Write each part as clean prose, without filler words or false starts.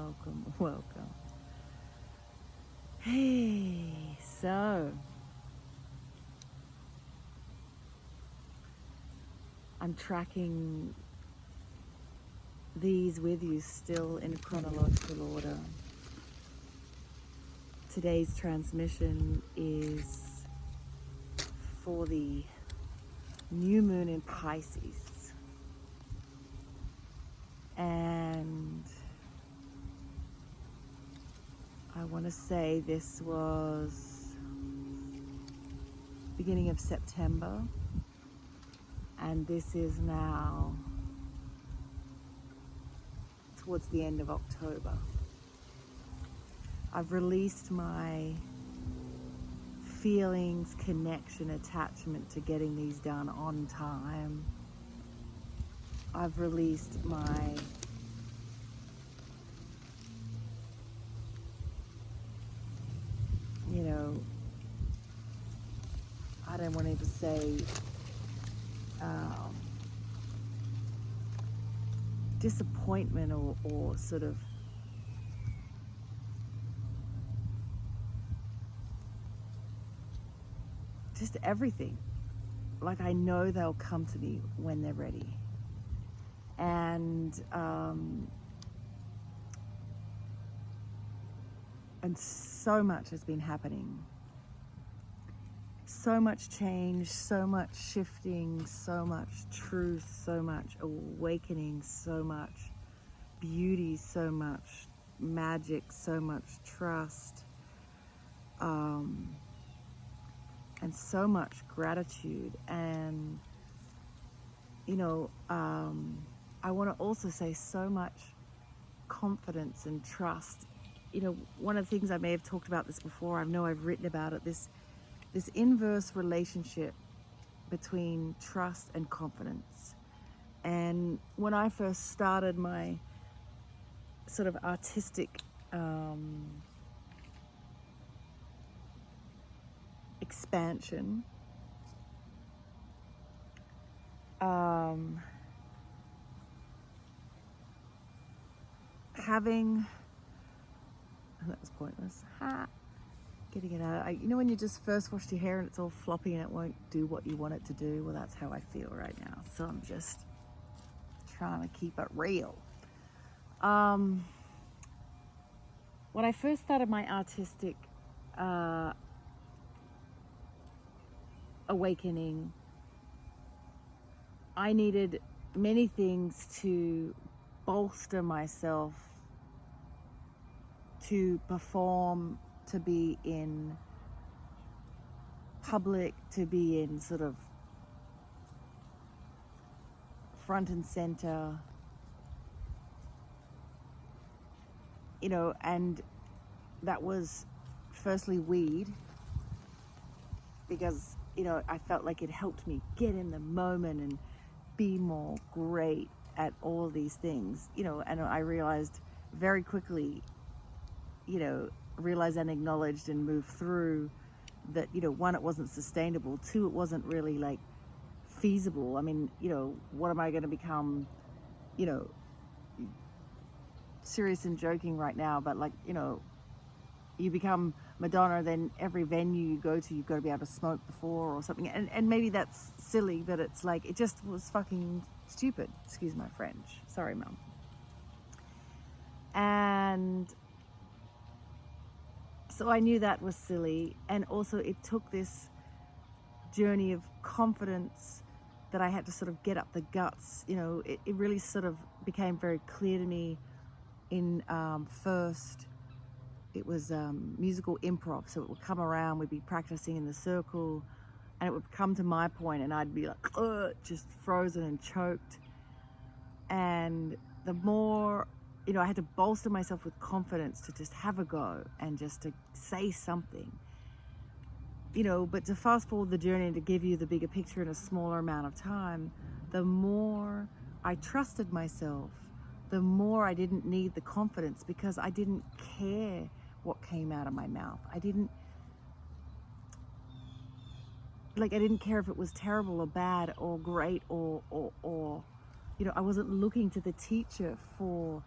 welcome, welcome. Hey, so I'm tracking these with you still in chronological order. Today's transmission is for the new moon in Pisces. And I want to say this was beginning of September, and this is now towards the end of October. I've released my feelings, connection, attachment to getting these done on time. I've released my I don't want to even say disappointment or sort of just everything. Like, I know they'll come to me when they're ready. And so much has been happening. So much change, so much shifting, so much truth, so much awakening, so much beauty, so much magic, so much trust, and so much gratitude. And I want to also say so much confidence and trust. One of the things, I may have talked about this before, I know I've written about it, this inverse relationship between trust and confidence. And when I first started my sort of artistic expansion, that was pointless. Getting it out. When you just first washed your hair and it's all floppy and it won't do what you want it to do? Well, that's how I feel right now. So I'm just trying to keep it real. When I first started my artistic awakening, I needed many things to bolster myself, to perform, to be in public, to be in sort of front and center, and that was firstly weed, because I felt like it helped me get in the moment and be more great at all these things, and I realized very quickly, realized and acknowledged and moved through that, one, it wasn't sustainable. Two, it wasn't really like feasible. I mean, what am I going to become, serious and joking right now, but like, you become Madonna, then every venue you go to, you've got to be able to smoke before or something. And maybe that's silly, but it's like, it just was fucking stupid. Excuse my French. Sorry, Mum. And so I knew that was silly. And also it took this journey of confidence that I had to sort of get up the guts. It really sort of became very clear to me in first, it was musical improv. So it would come around, we'd be practicing in the circle, and it would come to my point and I'd be like, just frozen and choked. And the more, I had to bolster myself with confidence to just have a go and just to say something. But to fast forward the journey and to give you the bigger picture in a smaller amount of time, the more I trusted myself, the more I didn't need the confidence, because I didn't care what came out of my mouth. I didn't care if it was terrible or bad or great or I wasn't looking to the teacher for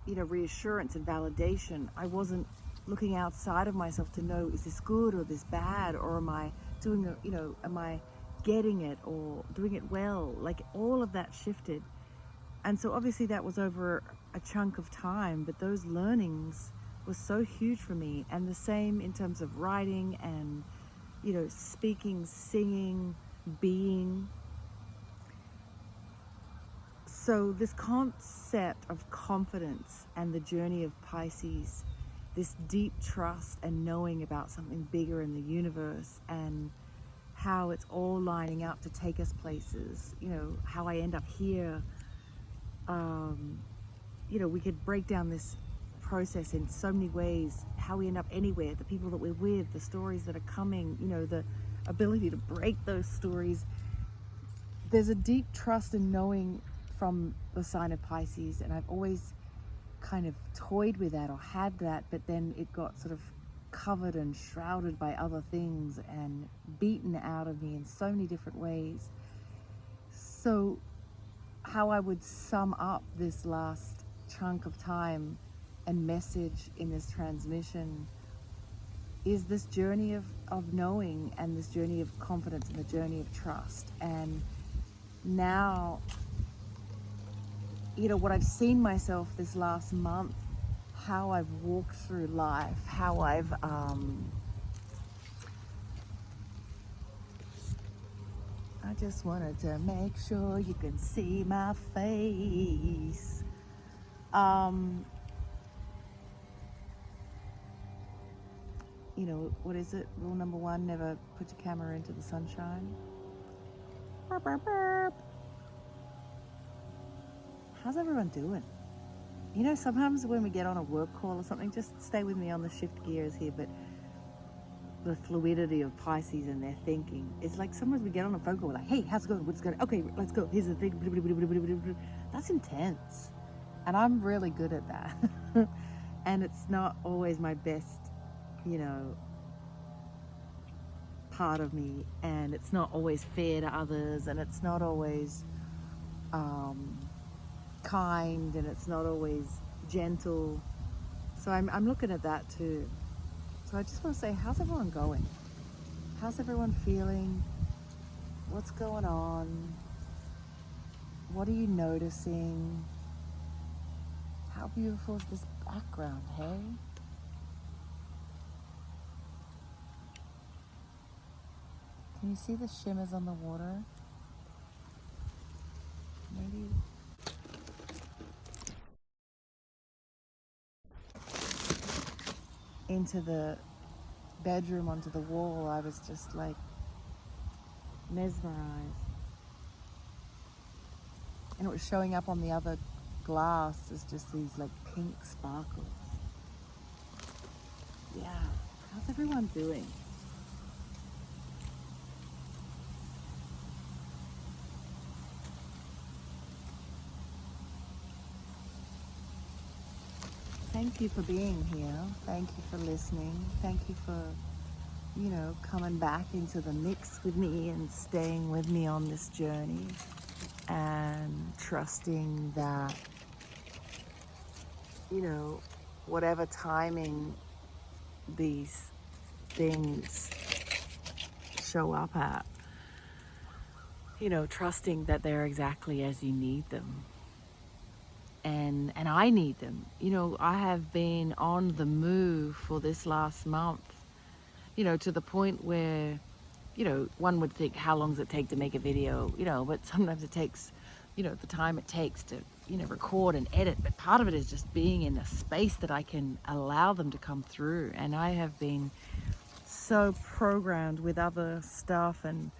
reassurance and validation. I wasn't looking outside of myself to know, is this good or this bad, or am I doing it, am I getting it or doing it well? Like, all of that shifted. And so obviously that was over a chunk of time, but those learnings were so huge for me. And the same in terms of writing and, speaking, singing, being. So this concept of confidence and the journey of Pisces, this deep trust and knowing about something bigger in the universe, and how it's all lining up to take us places, how I end up here. We could break down this process in so many ways, how we end up anywhere, the people that we're with, the stories that are coming, the ability to break those stories. There's a deep trust in knowing from the sign of Pisces, and I've always kind of toyed with that or had that, but then it got sort of covered and shrouded by other things and beaten out of me in so many different ways. So how I would sum up this last chunk of time and message in this transmission is this journey of knowing, and this journey of confidence, and the journey of trust. And now, what I've seen myself this last month, how I've walked through life, how I've I just wanted to make sure you can see my face. What is it? Rule number 1, never put your camera into the sunshine. Burp, burp, burp. How's everyone doing? Sometimes when we get on a work call or something, just stay with me on the shift gears here, but the fluidity of Pisces and their thinking, it's like sometimes we get on a phone call, we're like, hey, how's it going? What's going on? Okay, let's go. Here's the thing. That's intense. And I'm really good at that. And it's not always my best, part of me. And it's not always fair to others. And it's not always kind. And it's not always gentle. So I'm looking at that too. So I just want to say, how's everyone going? How's everyone feeling? What's going on? What are you noticing? How beautiful is this background, hey? Can you see the shimmers on the water? Maybe. Into the bedroom, onto the wall, I was just like mesmerized. And it was showing up on the other glass as just these like pink sparkles. Yeah, how's everyone doing? Thank you for being here. Thank you for listening. Thank you for, coming back into the mix with me and staying with me on this journey, and trusting that, whatever timing these things show up at, trusting that they're exactly as you need them. And I need them. I have been on the move for this last month, to the point where, one would think, how long does it take to make a video? But sometimes it takes, the time it takes to, record and edit. But part of it is just being in a space that I can allow them to come through. And I have been so programmed with other stuff and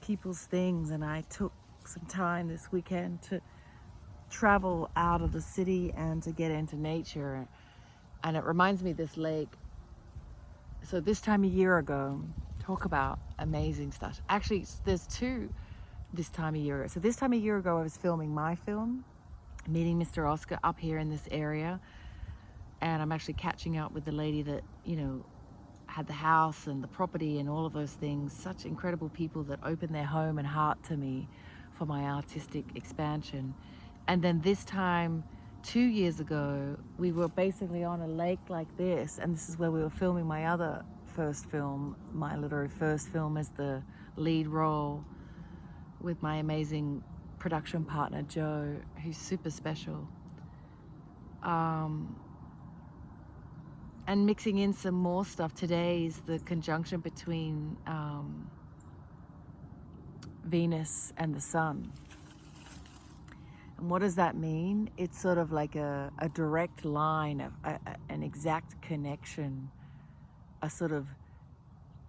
people's things. And I took some time this weekend to travel out of the city and to get into nature. And it reminds me of this lake. So this time a year ago, talk about amazing stuff. Actually, there's two this time a year ago. So this time a year ago, I was filming my film, Meeting Mr. Oscar, up here in this area. And I'm actually catching up with the lady that, had the house and the property and all of those things. Such incredible people that opened their home and heart to me for my artistic expansion. And then this time, 2 years ago, we were basically on a lake like this, and this is where we were filming my other first film, my literary first film, as the lead role with my amazing production partner, Joe, who's super special. And mixing in some more stuff. Today is the conjunction between Venus and the sun. And what does that mean? It's sort of like a direct line, an exact connection, a sort of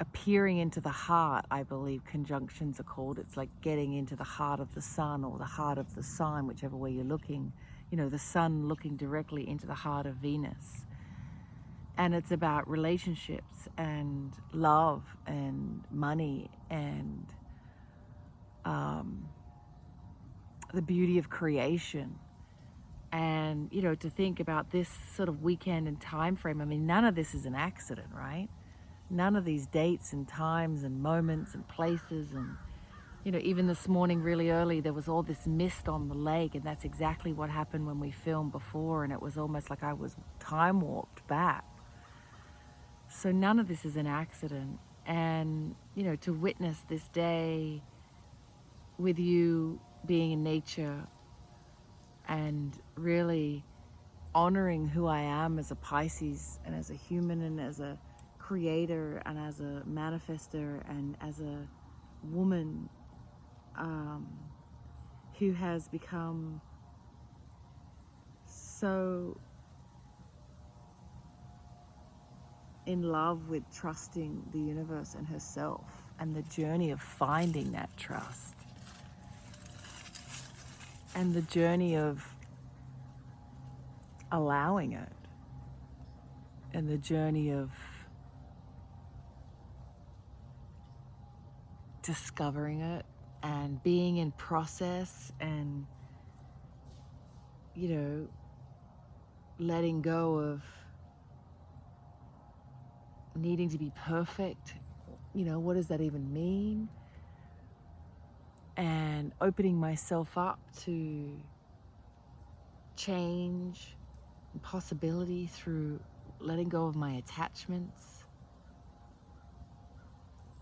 appearing into the heart, I believe conjunctions are called. It's like getting into the heart of the sun or the heart of the sign, whichever way you're looking. You know, the sun looking directly into the heart of Venus. And it's about relationships and love and money and the beauty of creation. And, you know, to think about this sort of weekend and time frame, I mean, none of this is an accident, right? None of these dates and times and moments and places. And, you know, even this morning really early, there was all this mist on the lake, and that's exactly what happened when we filmed before, and it was almost like I was time warped back. So none of this is an accident. And, you know, to witness this day with you being in nature and really honoring who I am as a Pisces and as a human and as a creator and as a manifester and as a woman who has become so in love with trusting the universe and herself and the journey of finding that trust and the journey of allowing it and the journey of discovering it and being in process and, you know, letting go of needing to be perfect. You know, what does that even mean? And opening myself up to change and possibility through letting go of my attachments.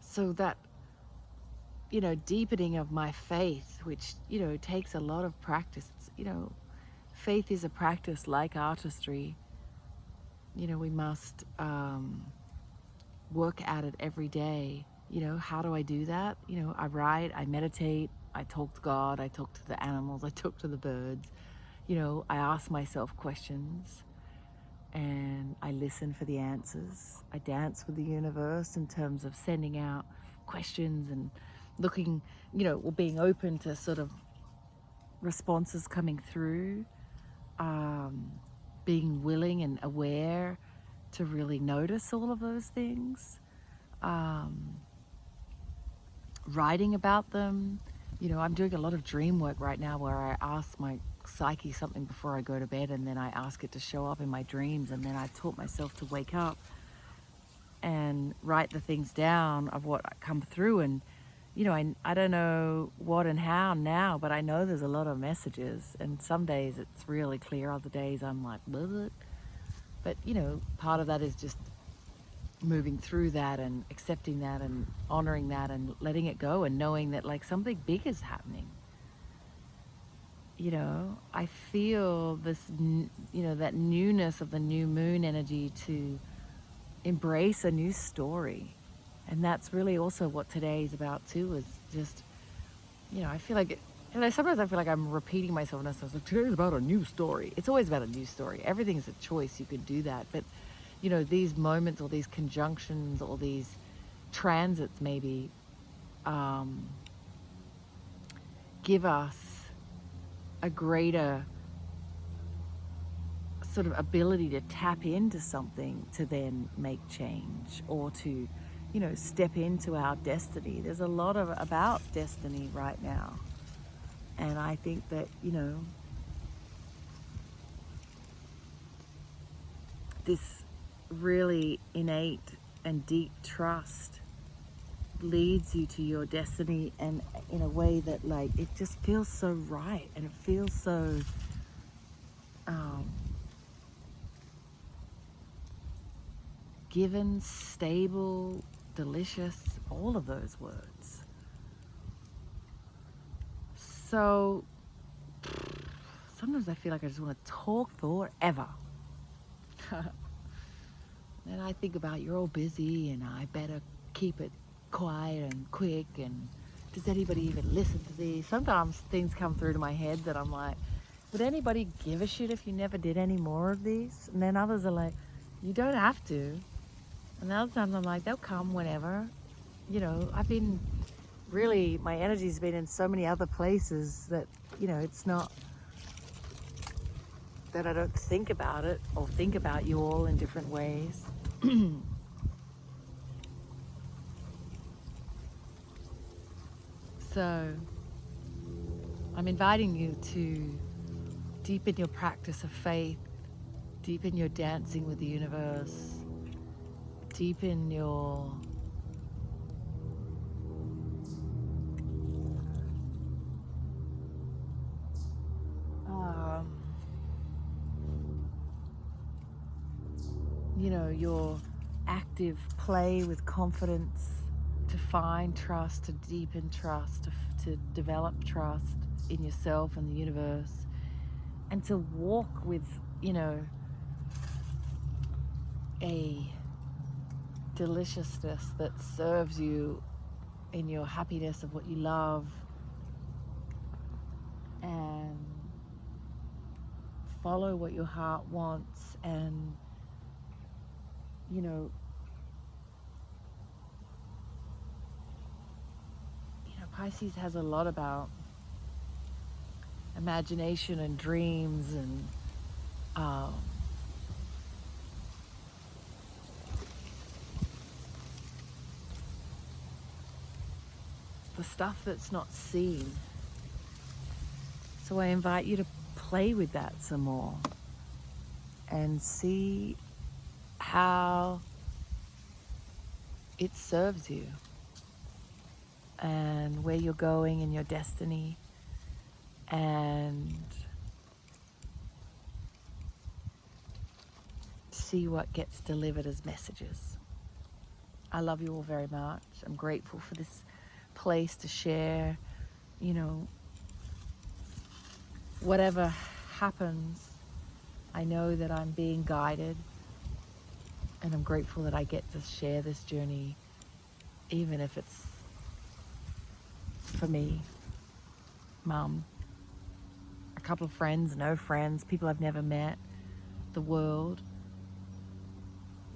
So that, you know, deepening of my faith, which, you know, takes a lot of practice. It's, you know, faith is a practice like artistry. You know, we must work at it every day. You know, how do I do that? You know, I write, I meditate, I talk to God, I talk to the animals, I talk to the birds. You know, I ask myself questions and I listen for the answers. I dance with the universe in terms of sending out questions and looking, you know, or being open to sort of responses coming through, being willing and aware to really notice all of those things, writing about them. You know, I'm doing a lot of dream work right now where I ask my psyche something before I go to bed, and then I ask it to show up in my dreams, and then I taught myself to wake up and write the things down of what come through. And, you know, I don't know what and how now, but I know there's a lot of messages, and some days it's really clear, other days I'm like, bleh. But, you know, part of that is just moving through that and accepting that and honoring that and letting it go and knowing that, like, something big is happening. You know, I feel this, you know, that newness of the new moon energy to embrace a new story. And that's really also what today is about too, is just, you know, I feel like, sometimes I feel like I'm repeating myself, and I was like, today's about a new story. It's always about a new story. Everything's a choice. You could do that. But, you know, these moments or these conjunctions or these transits maybe give us a greater sort of ability to tap into something to then make change or to, you know, step into our destiny. There's a lot of about destiny right now. And I think that, you know, this really innate and deep trust leads you to your destiny, and in a way that like it just feels so right, and it feels so given, stable, delicious, all of those words. So sometimes I feel like I just want to talk forever. And I think about, you're all busy and I better keep it quiet and quick, and does anybody even listen to these? Sometimes things come through to my head that I'm like, would anybody give a shit if you never did any more of these? And then others are like, you don't have to. And the other times I'm like, they'll come whenever. You know, I've been really, my energy's been in so many other places that, you know, it's not that I don't think about it or think about you all in different ways. So I'm inviting you to deepen your practice of faith, deepen your dancing with the universe, deepen your you know, your active play with confidence, to find trust, to deepen trust, to develop trust in yourself and the universe, and to walk with, you know, a deliciousness that serves you in your happiness of what you love, and follow what your heart wants. And, you know, Pisces has a lot about imagination and dreams, and the stuff that's not seen. So I invite you to play with that some more and see how it serves you and where you're going in your destiny, and see what gets delivered as messages. I love you all very much. I'm grateful for this place to share, you know, whatever happens, I know that I'm being guided, and I'm grateful that I get to share this journey, even if it's for me, Mum, a couple of friends, no friends, people I've never met, the world.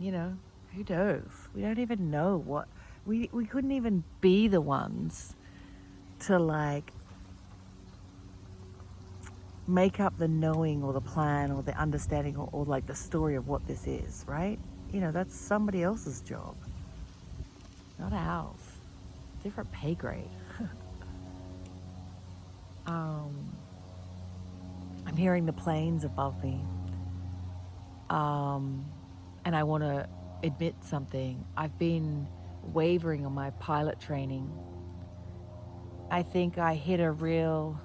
You know, who knows? We don't even know what, we couldn't even be the ones to like make up the knowing or the plan or the understanding, or like the story of what this is, right? You know, that's somebody else's job, not ours. Different pay grade. I'm hearing the planes above me. And I want to admit something. I've been wavering on my pilot training. I think I hit a real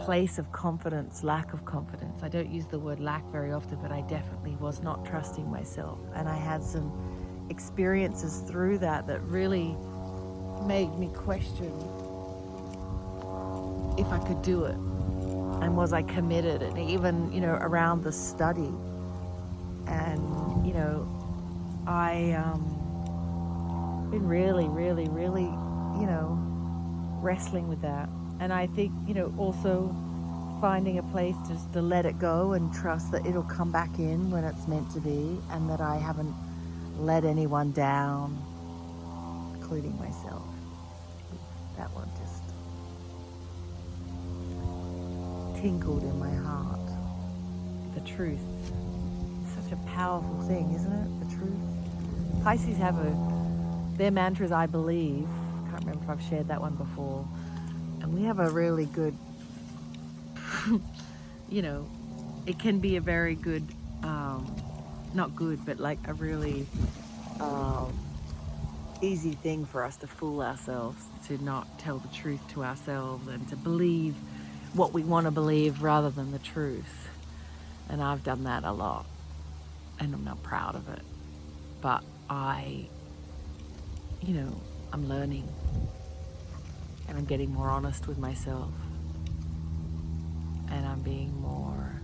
place of confidence, lack of confidence. I don't use the word lack very often, but I definitely was not trusting myself. And I had some experiences through that that really made me question if I could do it, and was I committed, and even, you know, around the study. And, you know, I been really, you know, wrestling with that. And I think, you know, also finding a place just to let it go and trust that it'll come back in when it's meant to be, and that I haven't let anyone down, including myself. That one just tinkled in my heart. The truth. Such a powerful thing, isn't it? The truth. Pisces have their mantras, I believe. I can't remember if I've shared that one before. And we have a really good, you know, it can be a very good, not good, but like a really easy thing for us to fool ourselves, to not tell the truth to ourselves and to believe what we want to believe rather than the truth. And I've done that a lot, and I'm not proud of it. But I'm learning, and I'm getting more honest with myself, and I'm being more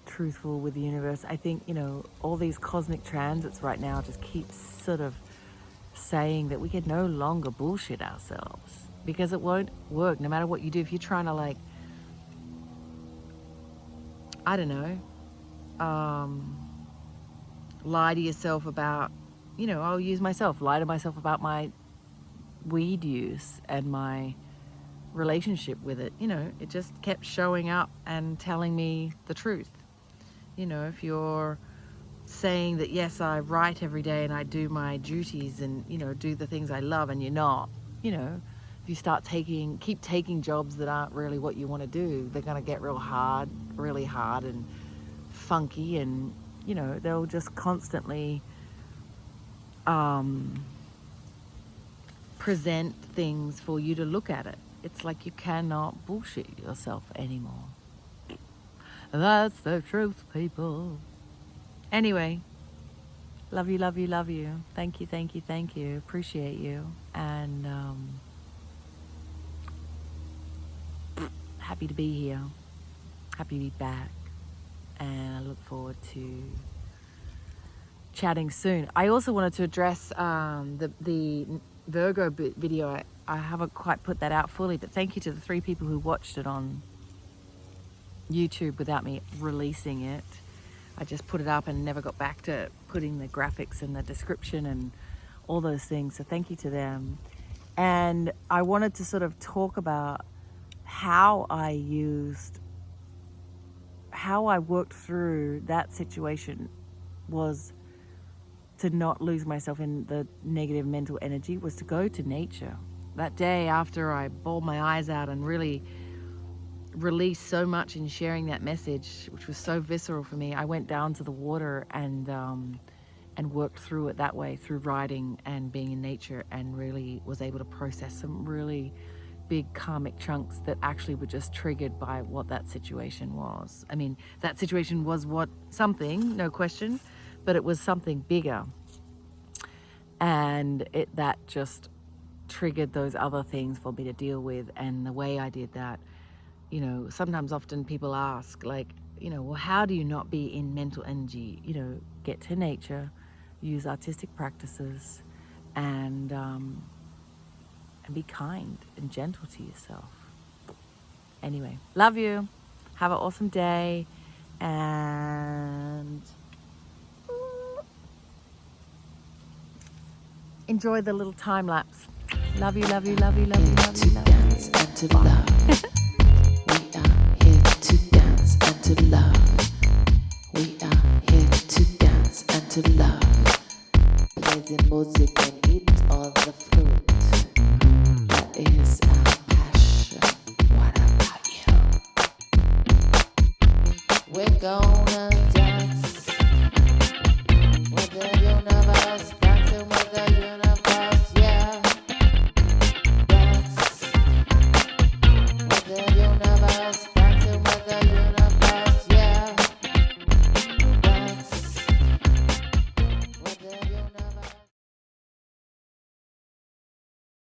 truthful with the universe. I think, all these cosmic transits right now just keep sort of saying that we can no longer bullshit ourselves, because it won't work no matter what you do. If you're trying to lie to yourself about, I'll use myself, lie to myself about my weed use and my relationship with it. It just kept showing up and telling me the truth. If you're saying that, yes, I write every day and I do my duties and, do the things I love, and you're not, if you keep taking jobs that aren't really what you want to do, they're going to get really hard and funky, and, they'll just constantly present things for you to look at it. It's like you cannot bullshit yourself anymore. That's the truth, people. Anyway, love you, love you, love you. Thank you, thank you, thank you. Appreciate you. And happy to be here. Happy to be back. And I look forward to chatting soon. I also wanted to address the Virgo video. I haven't quite put that out fully, but thank you to the 3 people who watched it on YouTube without me releasing it. I just put it up and never got back to putting the graphics and the description and all those things. So thank you to them. And I wanted to sort of talk about how I worked through that situation was to not lose myself in the negative mental energy, was to go to nature. That day after I bawled my eyes out and really released so much in sharing that message, which was so visceral for me, I went down to the water and worked through it that way, through writing and being in nature, and really was able to process some really big karmic chunks that actually were just triggered by what that situation was. I mean, that situation was something, no question, but it was something bigger. And that just triggered those other things for me to deal with. And the way I did that, often people ask, well, how do you not be in mental energy? Get to nature, use artistic practices, and be kind and gentle to yourself. Anyway, love you. Have an awesome day. And enjoy the little time lapse. Love you, love you, love you, love you, love you, love you. Dance and to love. We are here to dance and to love. We are here to dance and to love. Play the music and eat all the fruit. That is our passion. What about you? We're going